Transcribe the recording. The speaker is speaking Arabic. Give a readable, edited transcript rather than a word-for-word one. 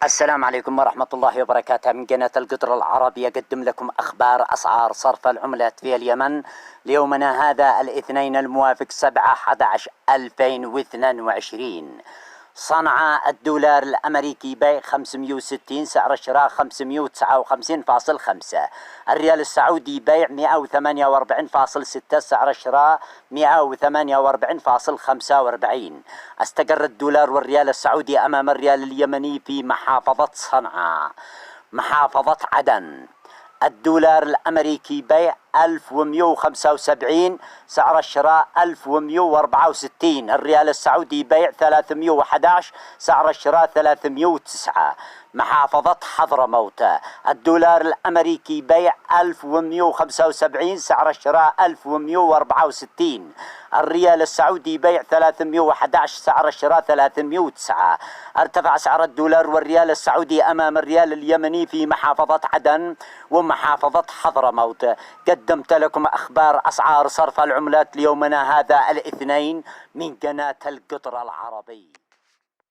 السلام عليكم ورحمة الله وبركاته. من قناة القطر العربي يقدم لكم أخبار أسعار صرف العملات في اليمن ليومنا هذا الاثنين الموافق 7/11/2022. صنعاء الدولار الأمريكي بيع 560، سعر الشراء 559.5. الريال السعودي بيع 148.6، سعر الشراء 148.45. استقر الدولار والريال السعودي أمام الريال اليمني في محافظة صنعاء. محافظة عدن الدولار الأمريكي بيع 1175، سعر الشراء 1164. الريال السعودي بيع 311، سعر الشراء 309. محافظة حضرموت الدولار الأمريكي بيع 1175، سعر الشراء 1164. الريال السعودي بيع 311، سعر الشراء 309. ارتفع سعر الدولار والريال السعودي أمام الريال اليمني في محافظة عدن ومحافظة حضرموت. قدمت لكم أخبار أسعار صرف العملات ليومنا هذا الاثنين من قناة القطر العربي.